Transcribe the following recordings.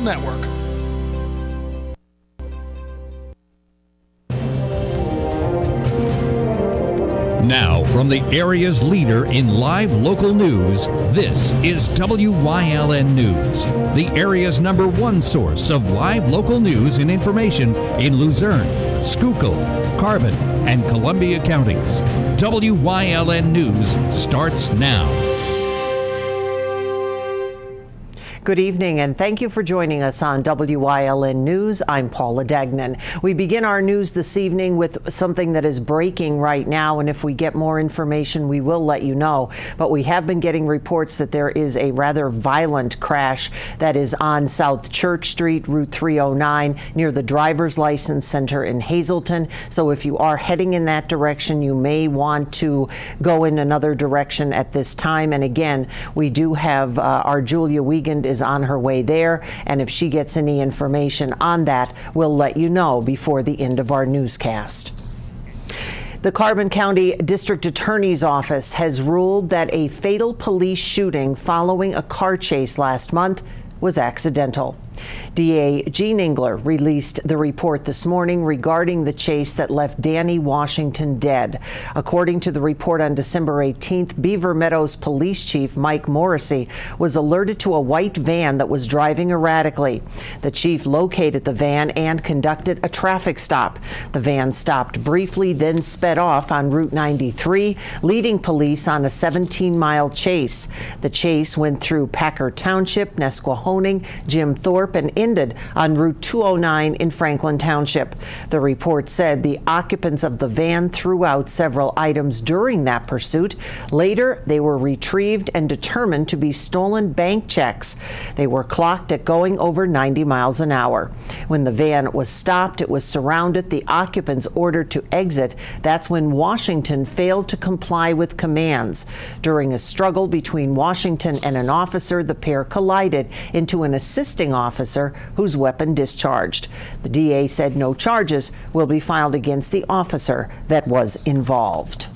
Network. Now, from the area's leader in live local news, this is WYLN News, the area's #1 source of live local news and information in Luzerne, Schuylkill, Carbon, and Columbia counties. WYLN News starts now. Good evening, and thank you for joining us on WYLN News. I'm Paula Degnan. We begin our news this evening with something that is breaking right now, and if we get more information, we will let you know. But we have been getting reports that there is a rather violent crash that is on South Church Street, Route 309, near the Driver's License Center in Hazleton. So if you are heading in that direction, you may want to go in another direction at this time. And again, we do have our Julia Wiegand is on her way there, and if she gets any information on that, we'll let you know before the end of our newscast. The Carbon County District Attorney's Office has ruled that a fatal police shooting following a car chase last month was accidental. DA Gene Engler released the report this morning regarding the chase that left Danny Washington dead. According to the report on December 18th, Beaver Meadows Police Chief Mike Morrissey was alerted to a white van that was driving erratically. The chief located the van and conducted a traffic stop. The van stopped briefly, then sped off on Route 93, leading police on a 17-mile chase. The chase went through Packer Township, Nesquehoning, Jim Thorpe, and ended on Route 209 in Franklin Township. The report said the occupants of the van threw out several items during that pursuit. Later, they were retrieved and determined to be stolen bank checks. They were clocked at going over 90 miles an hour. When the van was stopped, it was surrounded, the occupants ordered to exit. That's when Washington failed to comply with commands. During a struggle between Washington and an officer, the pair collided into an assisting officer whose weapon discharged. The DA said no charges will be filed against the officer that was involved.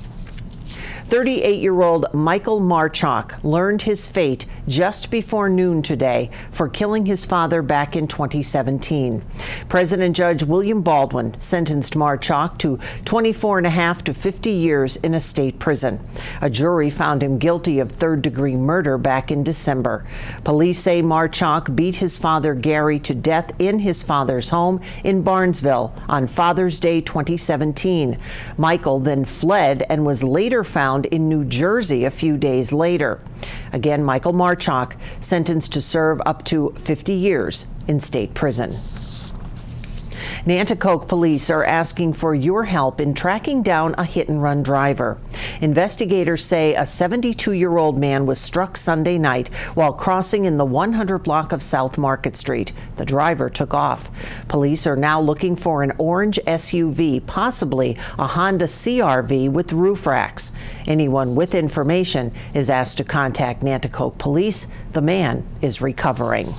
38-year-old Michael Marchok learned his fate just before noon today for killing his father back in 2017. President Judge William Baldwin sentenced Marchok to 24.5 to 50 years in a state prison. A jury found him guilty of third-degree murder back in December. Police say Marchok beat his father Gary to death in his father's home in Barnesville on Father's Day 2017. Michael then fled and was later found in New Jersey a few days later. Again, Michael Marchok sentenced to serve up to 50 years in state prison. Nanticoke police are asking for your help in tracking down a hit-and-run driver. Investigators say a 72-year-old man was struck Sunday night while crossing in the 100 block of South Market Street. The driver took off. Police are now looking for an orange SUV, possibly a Honda CR-V with roof racks. Anyone with information is asked to contact Nanticoke police. The man is recovering.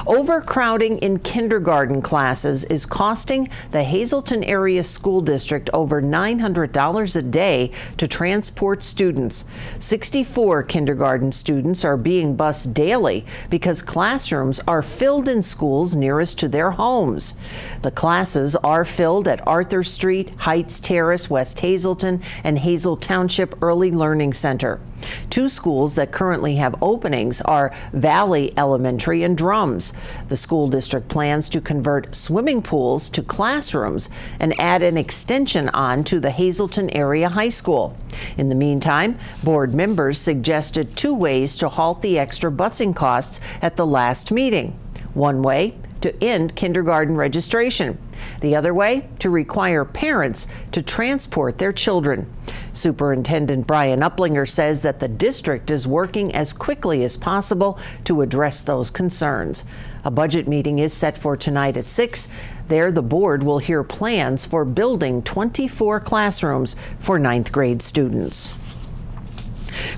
Overcrowding in kindergarten classes is costing the Hazleton Area School District over $900 a day to transport students. 64 kindergarten students are being bused daily because classrooms are filled in schools nearest to their homes. The classes are filled at Arthur Street, Heights Terrace, West Hazleton, and Hazel Township Early Learning Center. Two schools that currently have openings are Valley Elementary and Drums. The school district plans to convert swimming pools to classrooms and add an extension on to the Hazleton Area High School. In the meantime, board members suggested two ways to halt the extra busing costs at the last meeting. One way, to end kindergarten registration. The other way, to require parents to transport their children. Superintendent Brian Uplinger says that the district is working as quickly as possible to address those concerns. A budget meeting is set for tonight at 6. There, the board will hear plans for building 24 classrooms for 9th grade students.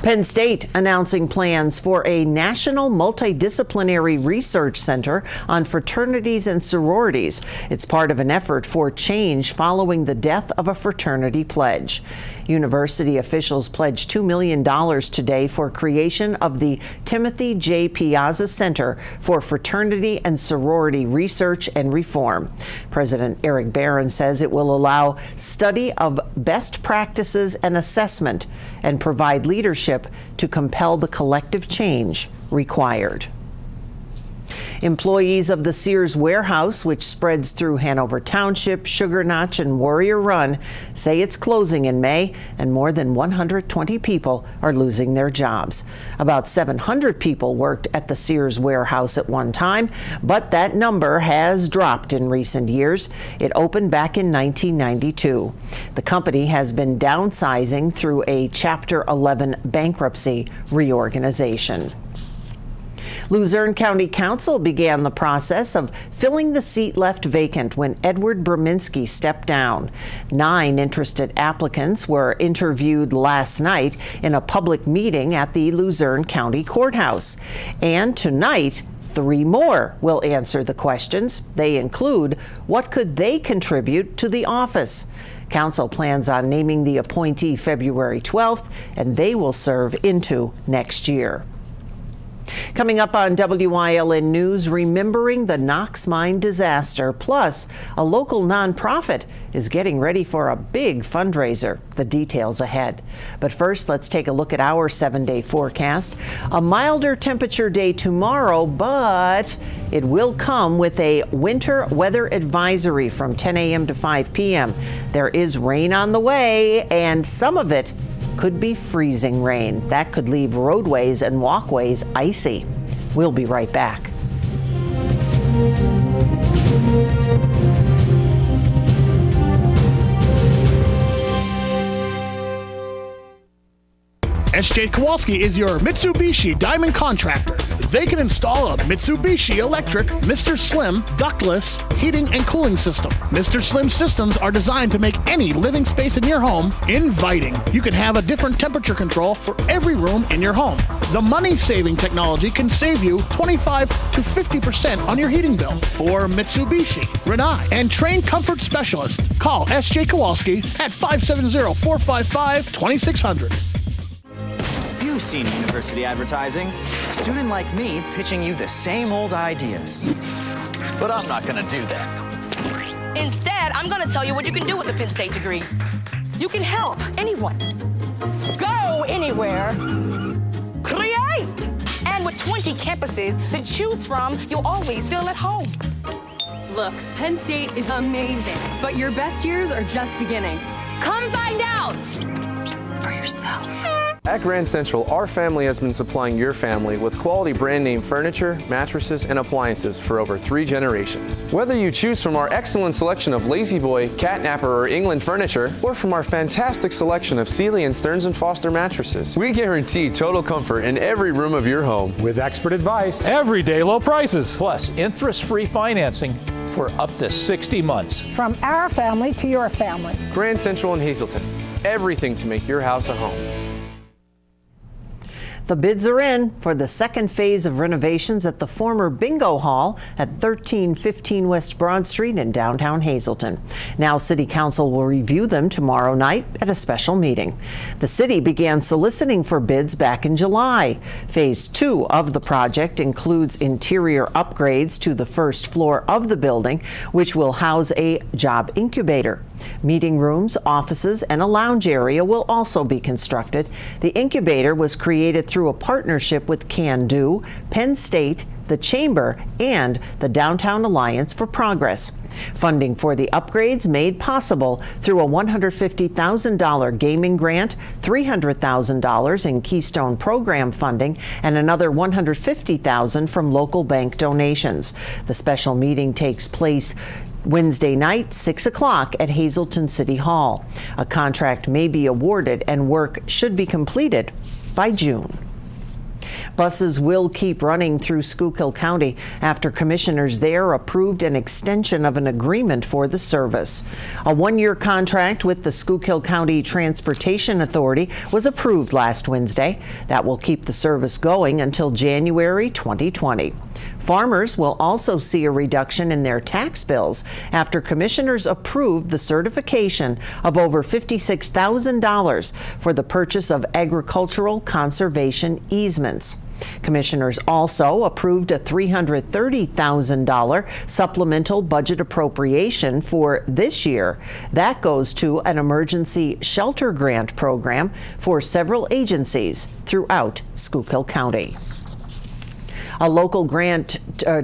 Penn State announcing plans for a national multidisciplinary research center on fraternities and sororities. It's part of an effort for change following the death of a fraternity pledge. University officials pledged $2 million today for creation of the Timothy J. Piazza Center for Fraternity and Sorority Research and Reform. President Eric Barron says it will allow study of best practices and assessment and provide leadership to compel the collective change required. Employees of the Sears warehouse, which spreads through Hanover Township, Sugar Notch, and Warrior Run, say it's closing in May, and more than 120 people are losing their jobs. About 700 people worked at the Sears warehouse at one time, but that number has dropped in recent years. It opened back in 1992. The company has been downsizing through a Chapter 11 bankruptcy reorganization. Luzerne County Council began the process of filling the seat left vacant when Edward Breminski stepped down. 9 interested applicants were interviewed last night in a public meeting at the Luzerne County Courthouse. And tonight, 3 more will answer the questions. They include, what could they contribute to the office? Council plans on naming the appointee February 12th, and they will serve into next year. Coming up on WYLN News, remembering the Knox mine disaster, plus a local nonprofit is getting ready for a big fundraiser. The details ahead. But first, let's take a look at our 7-day forecast. A milder temperature day tomorrow, but it will come with a winter weather advisory from 10 a.m. to 5 p.m. There is rain on the way, and some of it could be freezing rain. That could leave roadways and walkways icy. We'll be right back. SJ Kowalski is your Mitsubishi Diamond contractor. They can install a Mitsubishi electric Mr. Slim ductless heating and cooling system. Mr. Slim systems are designed to make any living space in your home inviting. You can have a different temperature control for every room in your home. The money-saving technology can save you 25 to 50% on your heating bill. For Mitsubishi, Renai, and trained comfort specialists, call SJ Kowalski at 570-455-2600. You've seen university advertising. A student like me pitching you the same old ideas. But I'm not gonna do that. Instead, I'm gonna tell you what you can do with a Penn State degree. You can help anyone. Go anywhere. Create! And with 20 campuses to choose from, you'll always feel at home. Look, Penn State is amazing, but your best years are just beginning. Come find out for yourself. At Grand Central, our family has been supplying your family with quality brand name furniture, mattresses, and appliances for over 3 generations. Whether you choose from our excellent selection of Lazy Boy, Catnapper, or England furniture, or from our fantastic selection of Sealy and Stearns & Foster mattresses, we guarantee total comfort in every room of your home. With expert advice, everyday low prices, plus interest-free financing for up to 60 months. From our family to your family. Grand Central in Hazleton. Everything to make your house a home. The bids are in for the second phase of renovations at the former bingo hall at 1315 West Broad Street in downtown Hazleton. Now City Council will review them tomorrow night at a special meeting. The city began soliciting for bids back in July. Phase 2 of the project includes interior upgrades to the first floor of the building, which will house a job incubator. Meeting rooms, offices, and a lounge area will also be constructed. The incubator was created through a partnership with Can Do, Penn State, the Chamber, and the Downtown Alliance for Progress. Funding for the upgrades made possible through a $150,000 gaming grant, $300,000 in Keystone program funding, and another $150,000 from local bank donations. The special meeting takes place Wednesday night, 6 o'clock at Hazleton City Hall. A contract may be awarded and work should be completed by June. Buses will keep running through Schuylkill County after commissioners there approved an extension of an agreement for the service. A one-year contract with the Schuylkill County Transportation Authority was approved last Wednesday. That will keep the service going until January 2020. Farmers will also see a reduction in their tax bills after commissioners approved the certification of over $56,000 for the purchase of agricultural conservation easements. Commissioners also approved a $330,000 supplemental budget appropriation for this year. That goes to an emergency shelter grant program for several agencies throughout Schuylkill County. A local grant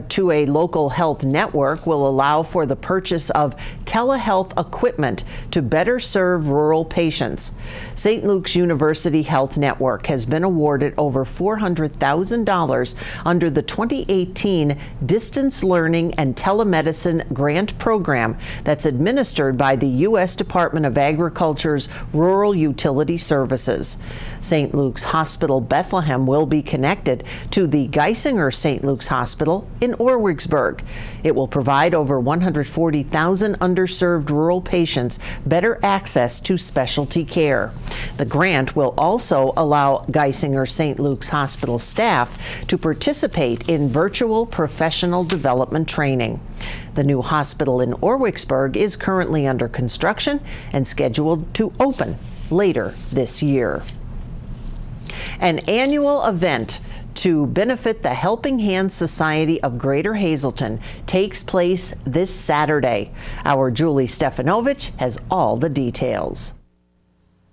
to a local health network will allow for the purchase of telehealth equipment to better serve rural patients. St. Luke's University Health Network has been awarded over $400,000 under the 2018 Distance Learning and Telemedicine Grant Program that's administered by the U.S. Department of Agriculture's Rural Utility Services. St. Luke's Hospital Bethlehem will be connected to the Geisinger St. Luke's Hospital in Orwigsburg. It will provide over 140,000 underserved rural patients better access to specialty care. The grant will also allow Geisinger St. Luke's Hospital staff to participate in virtual professional development training. The new hospital in Orwigsburg is currently under construction and scheduled to open later this year. An annual event to benefit the Helping Hands Society of Greater Hazleton takes place this Saturday. Our Julie Stefanovich has all the details.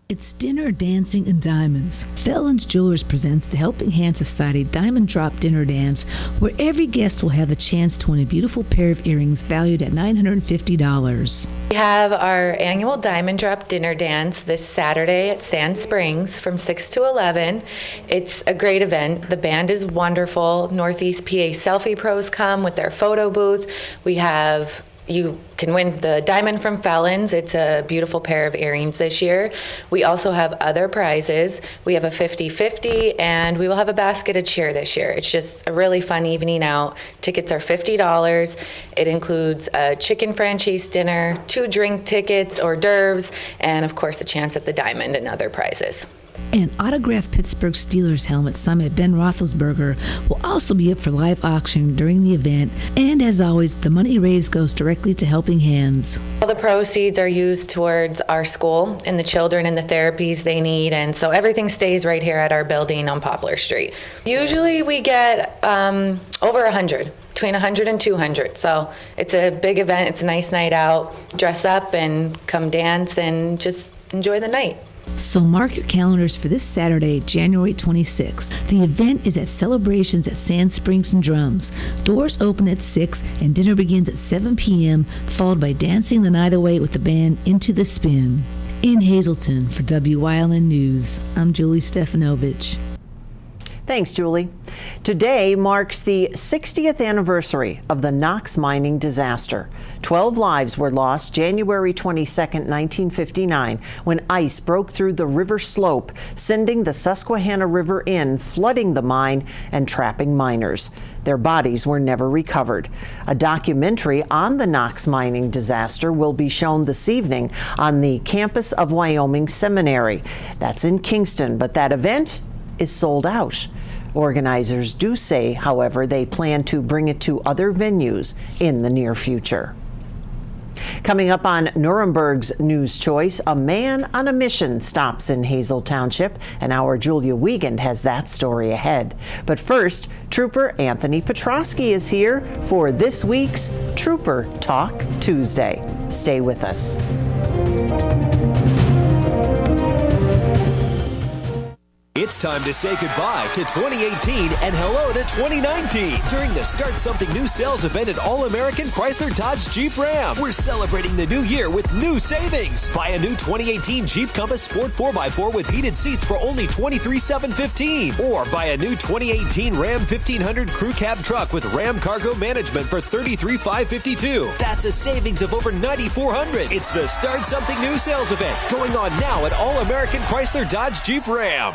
It's dinner, dancing, and diamonds. Felons Jewelers presents the Helping Hands Society Diamond Drop Dinner Dance, where every guest will have a chance to win a beautiful pair of earrings valued at $950. We have our annual Diamond Drop Dinner Dance this Saturday at Sand Springs from 6 to 11. It's a great event. The band is wonderful. Northeast PA Selfie Pros come with their photo booth. You can win the diamond from Felons. It's a beautiful pair of earrings this year. We also have other prizes. We have a 50-50, and we will have a basket of cheer this year. It's just a really fun evening out. Tickets are $50. It includes a chicken franchise dinner, 2 drink tickets, hors d'oeuvres, and of course a chance at the diamond and other prizes. An autographed Pittsburgh Steelers helmet signed by Ben Roethlisberger will also be up for live auction during the event. And as always, the money raised goes directly to Helping Hands. All the proceeds are used towards our school and the children and the therapies they need. And so everything stays right here at our building on Poplar Street. Usually we get over 100. Between 100 and 200. So it's a big event. It's a nice night out. Dress up and come dance and just enjoy the night. So mark your calendars for this Saturday, January 26th. The event is at Celebrations at Sand Springs and Drums. Doors open at 6 and dinner begins at 7 p.m., followed by dancing the night away with the band Into the Spin. In Hazleton, for Wyln News, I'm Julie Stefanovich. Thanks, Julie. Today marks the 60th anniversary of the Knox mining disaster. 12 lives were lost January 22, 1959, when ice broke through the river slope, sending the Susquehanna River in, flooding the mine and trapping miners. Their bodies were never recovered. A documentary on the Knox mining disaster will be shown this evening on the campus of Wyoming Seminary. That's in Kingston, but that event is sold out. Organizers do say, however, they plan to bring it to other venues in the near future. Coming up on Nuremberg's News Choice, a man on a mission stops in Hazel Township, and our Julia Wiegand has that story ahead. But first, Trooper Anthony Petrosky is here for this week's Trooper Talk Tuesday. Stay with us. It's time to say goodbye to 2018 and hello to 2019 during the Start Something New sales event at All-American Chrysler Dodge Jeep Ram. We're celebrating the new year with new savings. Buy a new 2018 Jeep Compass Sport 4x4 with heated seats for only $23,715. Or buy a new 2018 Ram 1500 Crew Cab truck with Ram Cargo Management for $33,552. That's a savings of over $9,400. It's the Start Something New sales event going on now at All-American Chrysler Dodge Jeep Ram.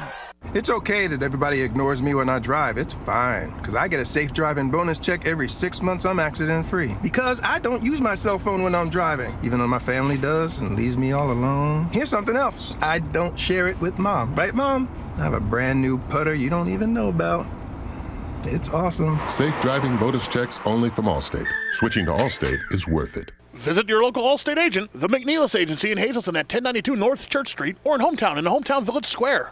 It's okay that everybody ignores me when I drive. It's fine, because I get a safe driving bonus check every 6 months I'm accident-free. Because I don't use my cell phone when I'm driving, even though my family does and leaves me all alone. Here's something else. I don't share it with Mom. Right, Mom? I have a brand new putter you don't even know about. It's awesome. Safe driving bonus checks only from Allstate. Switching to Allstate is worth it. Visit your local Allstate agent, the McNeilis Agency in Hazleton at 1092 North Church Street, or in Hometown the Hometown Village Square.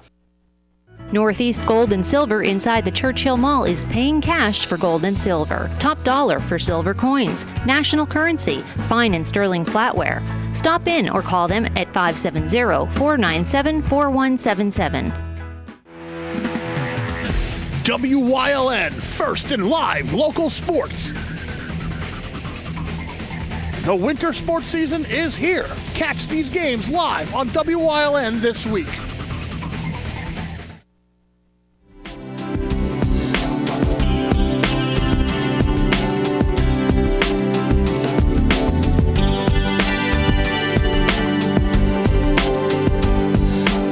Northeast Gold and Silver inside the Churchill Mall is paying cash for gold and silver. Top dollar for silver coins. National currency. Fine and sterling flatware. Stop in or call them at 570-497-4177. WYLN, first in live local sports. The winter sports season is here. Catch these games live on WYLN this week.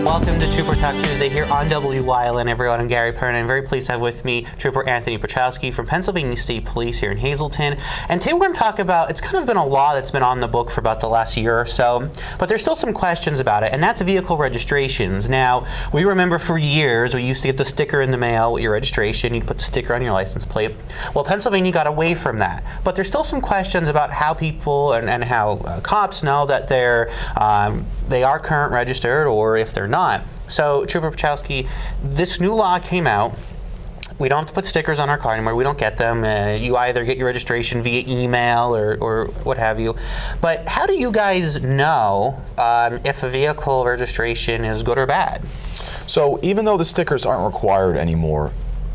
Welcome to Trooper Talk Tuesday here on WYLN, everyone. I'm Gary Perrin. I'm very pleased to have with me Trooper Anthony Petrowski from Pennsylvania State Police here in Hazleton. And today we're going to talk about, it's kind of been a law that's been on the book for about the last year or so, but there's still some questions about it, and that's vehicle registrations. Now, we remember for years we used to get the sticker in the mail with your registration. You'd put the sticker on your license plate. Well, Pennsylvania got away from that, but there's still some questions about how people and how cops know that they are current registered or if they're not. So, Trooper Petrowski, this new law came out. We don't have to put stickers on our car anymore. We don't get them. You either get your registration via email or what have you. But how do you guys know if a vehicle registration is good or bad? So even though the stickers aren't required anymore,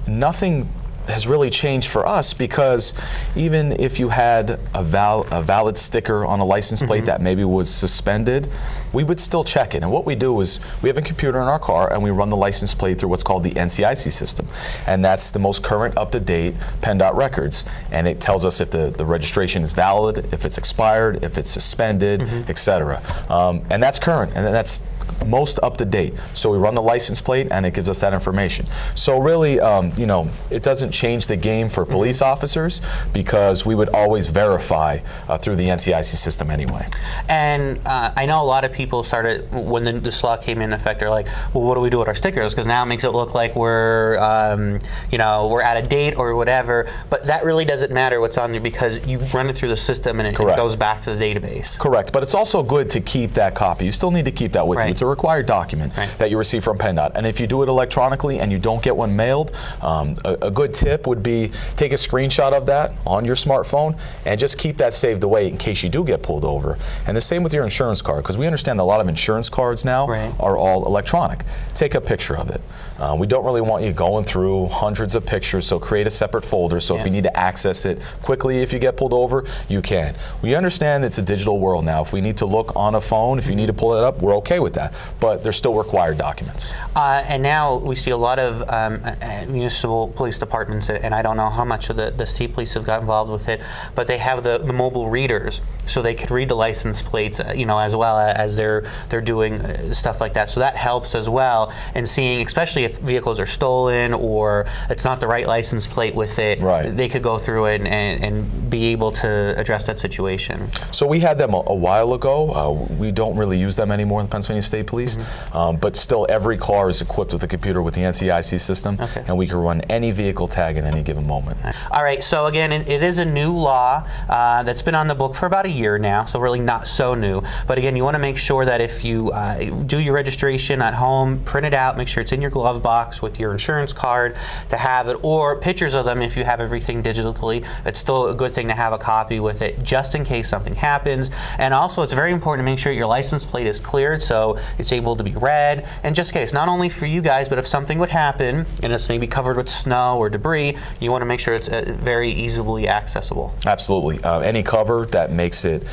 nothing has really changed for us, because even if you had a valid sticker on a license plate that maybe was suspended, we would still check it. And what we do is we have a computer in our car and we run the license plate through what's called the NCIC system. And that's the most current up-to-date PennDOT records. And it tells us if the registration is valid, if it's expired, if it's suspended, etc. And that's current, and that's most up to date. So we run the license plate and it gives us that information. So really, you know, it doesn't change the game for police officers, because we would always verify through the NCIC system anyway. And I know a lot of people started, when this law came into effect, they're like, well, what do we do with our stickers? Because now it makes it look like we're, you know, we're out of date or whatever. But that really doesn't matter what's on there, because you run it through the system and it goes back to the database. Correct. But it's also good to keep that copy. You still need to keep that with you. It's a required document that you receive from PennDOT. And if you do it electronically and you don't get one mailed, a good tip would be take a screenshot of that on your smartphone and just keep that saved away in case you do get pulled over. And the same with your insurance card, because we understand that a lot of insurance cards now are all electronic. Take a picture of it. We don't really want you going through hundreds of pictures, so create a separate folder, so if you need to access it quickly if you get pulled over, you can. We understand it's a digital world now. If we need to look on a phone, if you need to pull it up, we're okay with that. But they're still required documents. And now we see a lot of municipal police departments, and I don't know how much of the state police have got involved with it, but they have the mobile readers, so they could read the license plates, you know, as well as they're doing stuff like that. So that helps as well in seeing, especially if vehicles are stolen or it's not the right license plate with it, they could go through it and be able to address that situation. So we had them a while ago. We don't really use them anymore in the Pennsylvania State Police, but still every car is equipped with a computer with the NCIC system, and we can run any vehicle tag at any given moment. All right, so again, it is a new law that's been on the book for about a year now, so really not so new. But again, you want to make sure that if you do your registration at home, print it out, make sure it's in your glove box with your insurance card to have it, or pictures of them if you have everything digitally. It's still a good thing to have a copy with it just in case something happens. And also, it's very important to make sure your license plate is cleared so it's able to be read, and just in case, not only for you guys, but if something would happen and it's maybe covered with snow or debris, you want to make sure it's very easily accessible. Absolutely. Any cover that makes it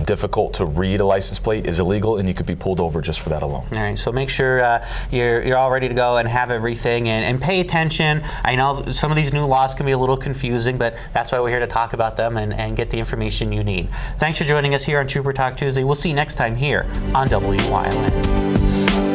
difficult to read a license plate is illegal, and you could be pulled over just for that alone. All right, so make sure you're all ready to go and have everything, and pay attention. I know some of these new laws can be a little confusing, but that's why we're here to talk about them and get the information you need. Thanks for joining us here on Trooper Talk Tuesday. We'll see you next time here on WYLN.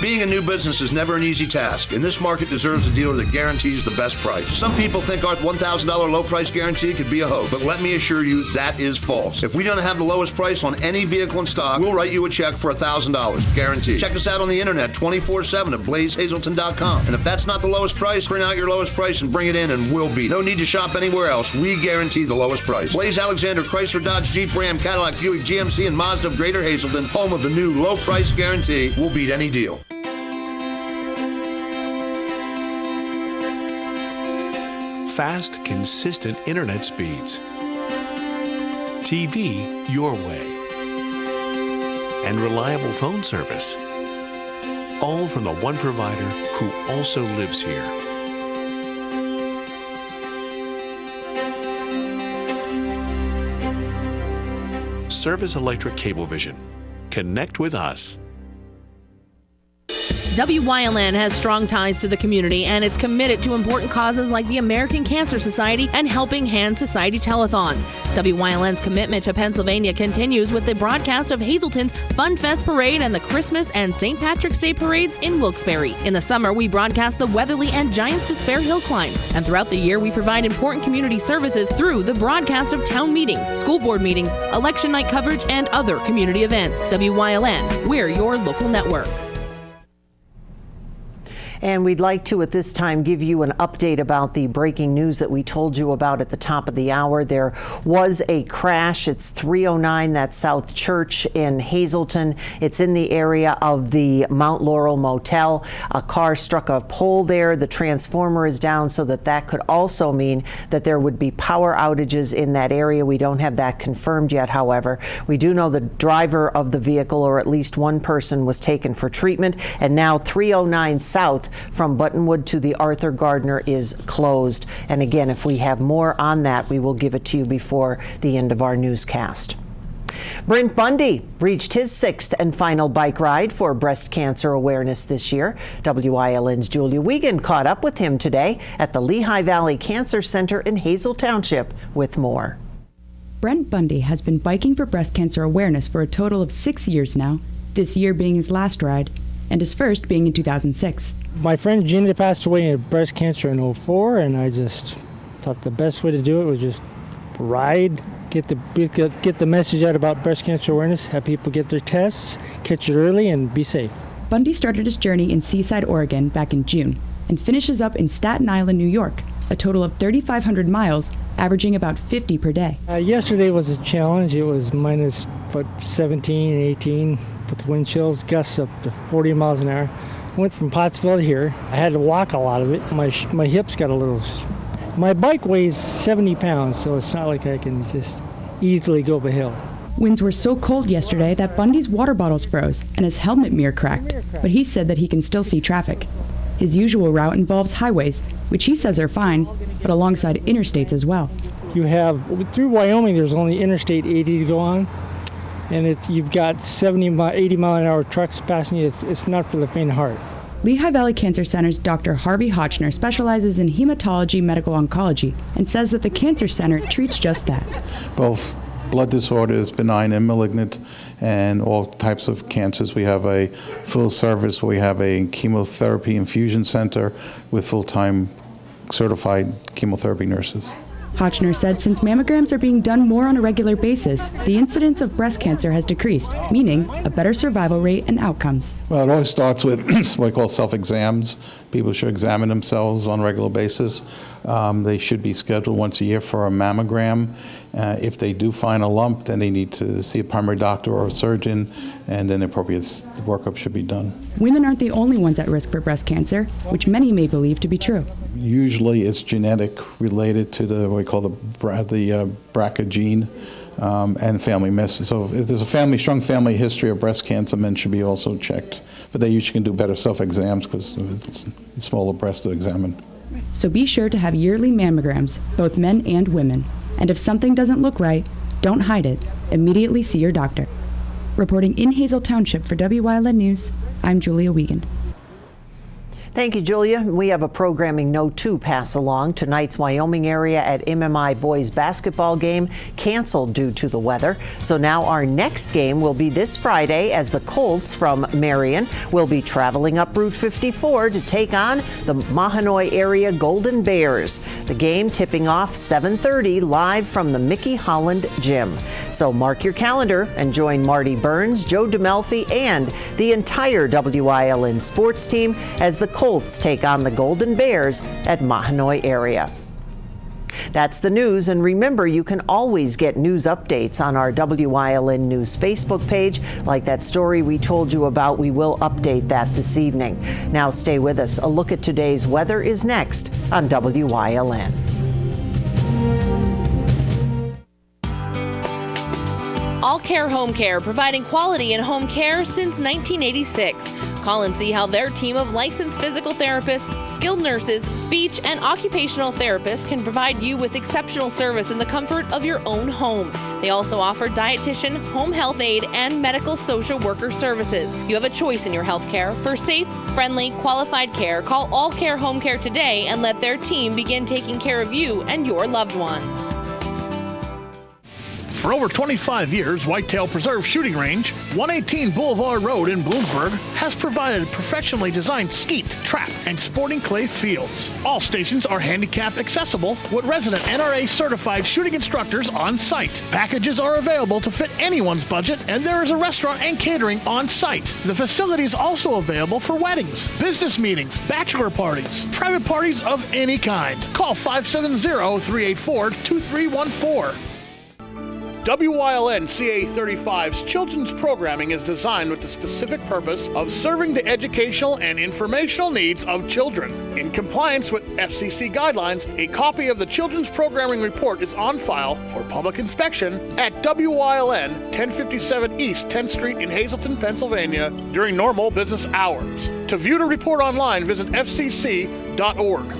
Being a new business is never an easy task, and this market deserves a dealer that guarantees the best price. Some people think our $1,000 low price guarantee could be a hoax, but let me assure you that is false. If we don't have the lowest price on any vehicle in stock, we'll write you a check for $1,000, guaranteed. Check us out on the internet 24/7 at blazehazelton.com. And if that's not the lowest price, print out your lowest price and bring it in and we'll beat it. No need to shop anywhere else. We guarantee the lowest price. Blaze Alexander, Chrysler, Dodge, Jeep, Ram, Cadillac, Buick, GMC, and Mazda of Greater Hazelton, home of the new low price guarantee, will beat any deal. Fast, consistent internet speeds. TV your way. And reliable phone service. All from the one provider who also lives here. Service Electric Cablevision. Connect with us. Wyln has strong ties to the community, and it's committed to important causes like the American Cancer Society and Helping Hands Society telethons. Wyln's commitment to Pennsylvania continues with the broadcast of Hazelton's Fun Fest Parade and the Christmas and St. Patrick's Day parades in Wilkes-Barre. In the summer, we broadcast the Weatherly and Giants to Spare Hill climb. And throughout the year, we provide important community services through the broadcast of town meetings, school board meetings, election night coverage, and other community events. Wyln, we're your local network. And we'd like to, at this time, give you an update about the breaking news that we told you about at the top of the hour. There was a crash. It's 309, that's South Church in Hazelton. It's in the area of the Mount Laurel Motel. A car struck a pole there. The transformer is down, so that could also mean that there would be power outages in that area. We don't have that confirmed yet, however. We do know the driver of the vehicle, or at least one person, was taken for treatment. And now 309 South from Buttonwood to the Arthur Gardner is closed. And again, if we have more on that, we will give it to you before the end of our newscast. Brent Bundy reached his 6th and final bike ride for breast cancer awareness this year. WILN's Julia Wiegand caught up with him today at the Lehigh Valley Cancer Center in Hazel Township with more. Brent Bundy has been biking for breast cancer awareness for a total of 6 years now, this year being his last ride, and his first being in 2006. My friend Gina passed away of breast cancer in 2004, and I just thought the best way to do it was just ride, get the message out about breast cancer awareness, have people get their tests, catch it early, and be safe. Bundy started his journey in Seaside, Oregon back in June, and finishes up in Staten Island, New York, a total of 3,500 miles, averaging about 50 per day. Yesterday was a challenge. It was minus 17, 18 with wind chills, gusts up to 40 miles an hour. Went from Pottsville to here. I had to walk a lot of it. My hips got a little... My bike weighs 70 pounds, so it's not like I can just easily go up a hill. Winds were so cold yesterday that Bundy's water bottles froze and his helmet mirror cracked, but he said that he can still see traffic. His usual route involves highways, which he says are fine, but alongside interstates as well. You have, through Wyoming, there's only Interstate 80 to go on, and you've got 80 mile an hour trucks passing you. It's not for the faint of heart. Lehigh Valley Cancer Center's Dr. Harvey Hotchner specializes in hematology medical oncology and says that the Cancer Center treats just that. Both blood disorders, benign and malignant, and all types of cancers. We have a full service. We have a chemotherapy infusion center with full-time certified chemotherapy nurses. Hotchner said since mammograms are being done more on a regular basis, the incidence of breast cancer has decreased, meaning a better survival rate and outcomes. Well, it always starts with what I call self-exams. People should examine themselves on a regular basis. They should be scheduled once a year for a mammogram. If they do find a lump, then they need to see a primary doctor or a surgeon, and then appropriate workup should be done. Women aren't the only ones at risk for breast cancer, which many may believe to be true. Usually it's genetic, related to what we call the BRCA gene, and family medicine. So if there's a strong family history of breast cancer, men should be also checked. But they usually can do better self-exams because it's smaller breasts to examine. So be sure to have yearly mammograms, both men and women. And if something doesn't look right, don't hide it. Immediately see your doctor. Reporting in Hazel Township for WYLN News, I'm Julia Wiegand. Thank you, Julia. We have a programming note to pass along. Tonight's Wyoming area at MMI boys basketball game canceled due to the weather. So now our next game will be this Friday as the Colts from Marion will be traveling up Route 54 to take on the Mahanoy area Golden Bears. The game tipping off 7:30 live from the Mickey Holland Gym. So mark your calendar and join Marty Burns, Joe DeMelfi, and the entire WILN sports team as the Colts take on the Golden Bears at Mahanoy area. That's the news, and remember, you can always get news updates on our WILN News Facebook page. Like that story we told you about, we will update that this evening. Now stay with us. A look at today's weather is next on WILN. All Care Home Care, providing quality in home care since 1986. Call and see how their team of licensed physical therapists, skilled nurses, speech, and occupational therapists can provide you with exceptional service in the comfort of your own home. They also offer dietitian, home health aide, and medical social worker services. You have a choice in your health care. For safe, friendly, qualified care, call All Care Home Care today and let their team begin taking care of you and your loved ones. For over 25 years, Whitetail Preserve Shooting Range, 118 Boulevard Road in Bloomsburg, has provided professionally designed skeet, trap, and sporting clay fields. All stations are handicap accessible with resident NRA certified shooting instructors on site. Packages are available to fit anyone's budget, and there is a restaurant and catering on site. The facility is also available for weddings, business meetings, bachelor parties, private parties of any kind. Call 570-384-2314. WILN CA35's children's programming is designed with the specific purpose of serving the educational and informational needs of children. In compliance with FCC guidelines, a copy of the children's programming report is on file for public inspection at WILN 1057 East 10th Street in Hazleton, Pennsylvania during normal business hours. To view the report online, visit fcc.org.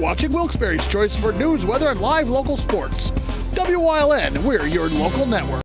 watching Wilkes-Barre's Choice for news, weather, and live local sports. WYLN, we're your local network.